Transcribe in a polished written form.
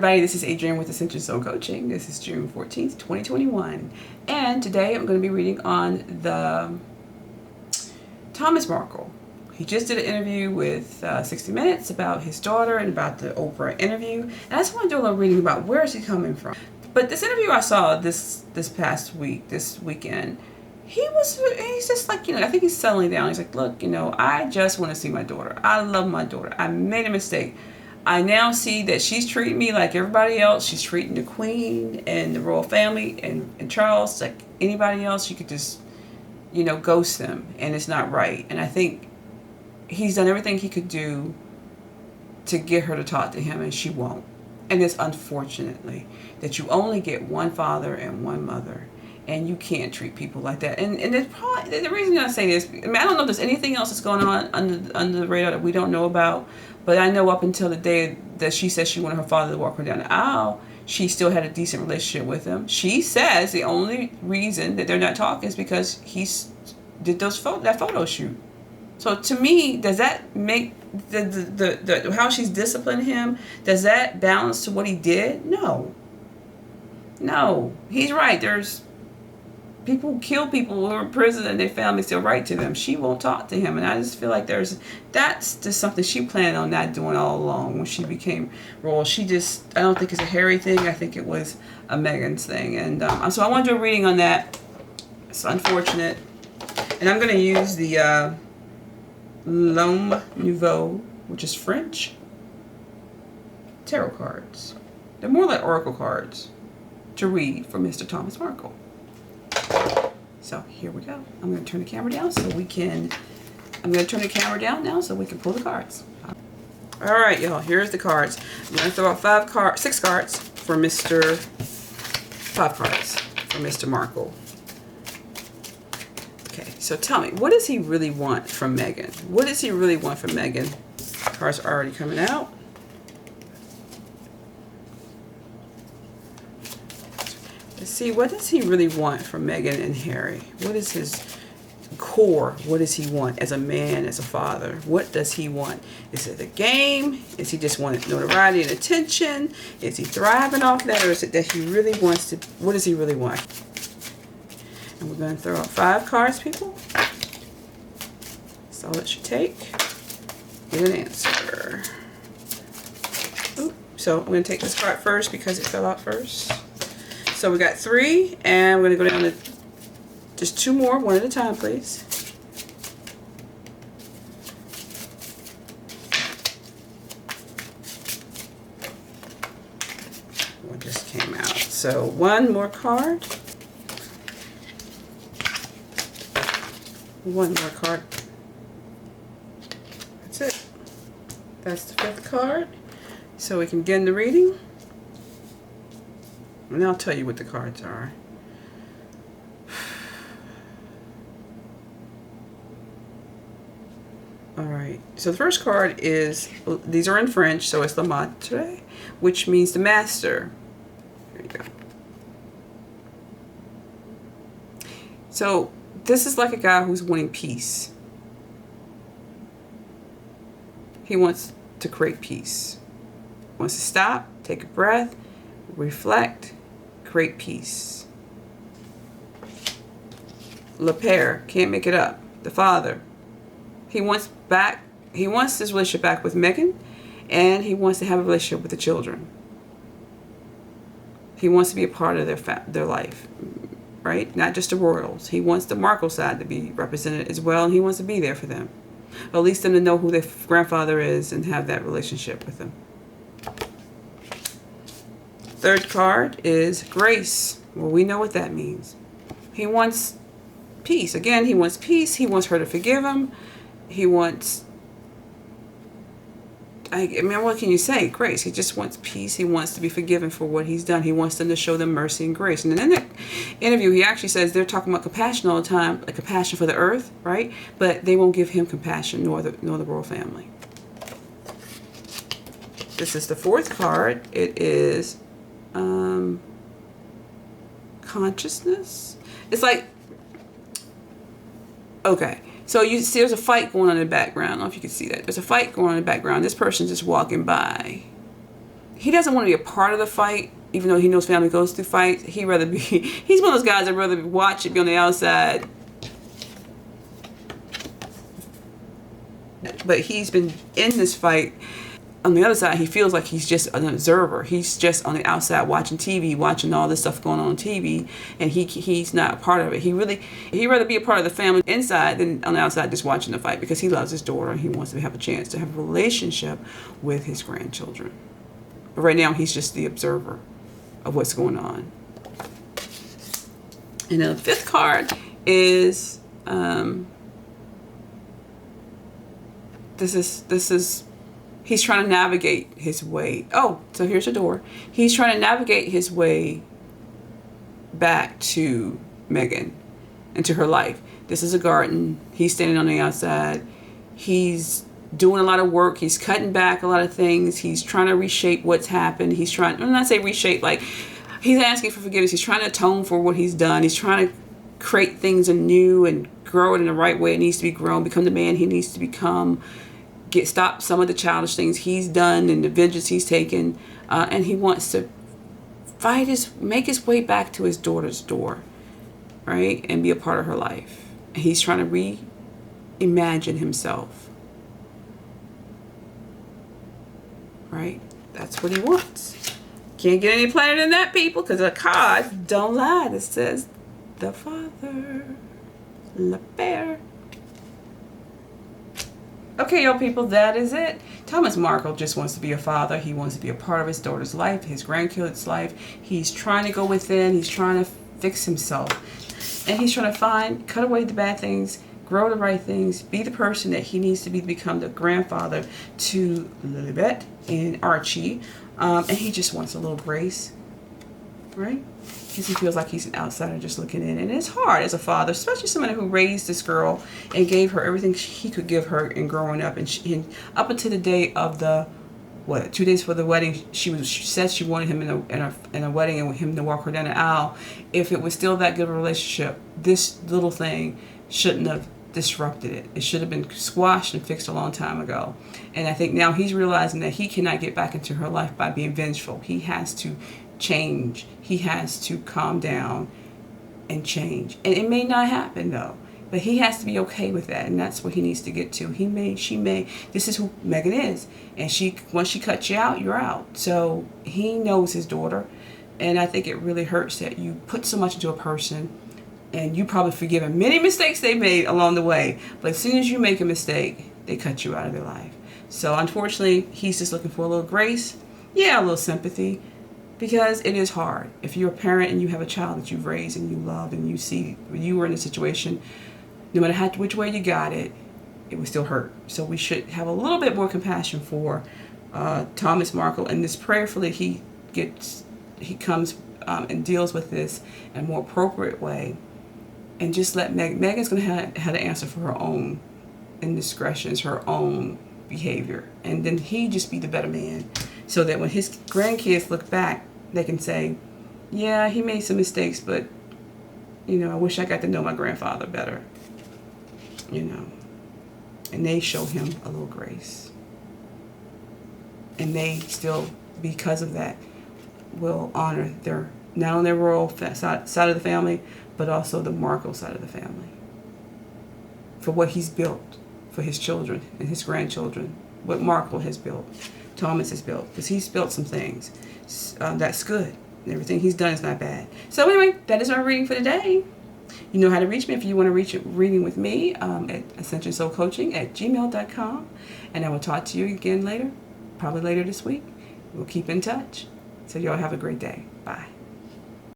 everybody, this is Adrienne with Ascension Soul Coaching. This is June 14th, 2021. And today I'm going to be reading on the Thomas Markle. He just did an interview with 60 Minutes about his daughter and about the Oprah interview. And I just want to do a little reading about where is he coming from. But this interview I saw this past week, this weekend, he's just like, I think he's settling down. He's like, look, I just want to see my daughter. I love my daughter. I made a mistake. I now see that she's treating me like everybody else. She's treating the Queen and the royal family and Charles like anybody else. You could just, ghost them, and it's not right. And I think he's done everything he could do to get her to talk to him, and she won't. And it's unfortunately that you only get one father and one mother, and you can't treat people like that. And it's probably the reason I say this. I don't know if there's anything else that's going on under the radar that we don't know about. But I know up until the day that she said she wanted her father to walk her down the aisle, she still had a decent relationship with him. She says the only reason that they're not talking is because he did that photo shoot. So to me, does that make the how she's disciplined him? Does that balance to what he did? No. He's right. There's people who kill people who are in prison and their families still write to them. She won't talk to him, and I just feel like that's just something she planned on not doing all along when she became royal. I don't think it's a Harry thing. I think it was a Meghan's thing, and so I want to do a reading on that. It's unfortunate, and I'm going to use the L'Homme Nouveau, which is French tarot cards. They're more like oracle cards to read for Mr. Thomas Markle. So here we go. I'm going to turn the camera down so we can. I'm going to turn the camera down now so we can pull the cards. All right, y'all. Here's the cards. I'm going to throw out 6 cards for Mr. 5 cards for Mr. Markle. Okay, so tell me, what does he really want from Meghan? What does he really want from Meghan? Cards are already coming out. Let's see, what does he really want from Meghan and Harry? What is his core? What does he want as a man, as a father? What does he want? Is it a game? Is he just wanting notoriety and attention? Is he thriving off that? Or is it that he really wants to, what does he really want? And we're going to throw out 5 cards, people. That's all it should take. Get an answer. Ooh, so I'm going to take this card first because it fell out first. So we got 3, and we're going to go down to just 2 more, one at a time, please. What just came out? So 1 more card. 1 more card. That's it. That's the 5th card. So we can begin the reading. And I'll tell you what the cards are. Alright, so the first card is, these are in French, so it's le maître, which means the master. There you go. So this is like a guy who's wanting peace. He wants to create peace. Wants to stop, take a breath, reflect, create peace. Le Père, can't make it up. The father. He wants this relationship back with Meghan, and he wants to have a relationship with the children. He wants to be a part of their life, right? Not just the royals. He wants the Markle side to be represented as well, and he wants to be there for them. Or at least them to know who their grandfather is and have that relationship with them. 3rd card is grace. Well, we know what that means. He wants peace. Again, he wants peace. He wants her to forgive him. He wants, I mean, what can you say? Grace. He just wants peace. He wants to be forgiven for what he's done. He wants them to show them mercy and grace. And in that interview, he actually says they're talking about compassion all the time, like compassion for the earth, right? But they won't give him compassion, nor the royal family. This is the 4th card. It is consciousness. It's like, okay, so you see there's a fight going on in the background. I don't know if you can see that. There's a fight going on in the background. This person's just walking by. he doesn't want to be a part of the fight, even though he knows family goes through fights. He'd rather be, he's one of those guys that rather watch it, be on the outside. But he's been in this fight. On the other side, he feels like he's just an observer. He's just on the outside watching TV, watching all this stuff going on TV, and he's not a part of it. He'd rather be a part of the family inside than on the outside just watching the fight, because he loves his daughter and he wants to have a chance to have a relationship with his grandchildren. But right now, he's just the observer of what's going on. And then the fifth card is this is he's trying to navigate his way. Oh, so here's the door. He's trying to navigate his way back to Meghan, into her life. This is a garden. He's standing on the outside. He's doing a lot of work. He's cutting back a lot of things. He's trying to reshape what's happened. He's trying, I'm not say reshape, like he's asking for forgiveness. He's trying to atone for what he's done. He's trying to create things anew and grow it in the right way it needs to be grown, become the man he needs to become. Stop some of the childish things he's done and the vengeance he's taken, and he wants to make his way back to his daughter's door, right, and be a part of her life. He's trying to reimagine himself, right? That's what he wants. Can't get any plainer than that, people, because the cards don't lie. It says the father, le père. Okay, y'all people, that is it. Thomas Markle just wants to be a father. He wants to be a part of his daughter's life, his grandkids' life. He's trying to go within. He's trying to fix himself. And he's trying to cut away the bad things, grow the right things, be the person that he needs to be to become the grandfather to Lilibet and Archie. And he just wants a little grace, right? Because he feels like he's an outsider just looking in. And it's hard as a father, especially somebody who raised this girl and gave her everything he could give her in growing up. And up until the day of the, 2 days before the wedding, she said she wanted him in a wedding and him to walk her down the aisle. If it was still that good of a relationship, this little thing shouldn't have disrupted it. It should have been squashed and fixed a long time ago. And I think now he's realizing that he cannot get back into her life by being vengeful. He has to change. He has to calm down and change. And it may not happen though, but he has to be okay with that, and that's what he needs to get to. She may, this is who Meghan is, and once she cuts you out, you're out. So he knows his daughter, and I think it really hurts that you put so much into a person, and you probably forgiven many mistakes they made along the way, but as soon as you make a mistake, they cut you out of their life. So unfortunately, he's just looking for a little grace, a little sympathy, because it is hard. If you're a parent and you have a child that you've raised and you love, and you see you were in a situation, no matter which way you got it, it would still hurt. So we should have a little bit more compassion for Thomas Markle, and this prayerfully he comes and deals with this in a more appropriate way, and just let Meghan's going to have to answer for her own indiscretions, her own behavior, and then he just be the better man, so that when his grandkids look back, they can say, yeah, he made some mistakes, but I wish I got to know my grandfather better, and they show him a little grace, and they still, because of that, will honor not only their royal side of the family, but also the Markle side of the family, for what he's built for his children and his grandchildren, what Markle has built, Thomas has built, because he's built some things that's good. Everything he's done is not bad. So anyway, that is our reading for today. You know how to reach me if you want to reach a reading with me at Ascension Soul Coaching at gmail.com. And I will talk to you again later, probably later this week. We'll keep in touch. So y'all have a great day.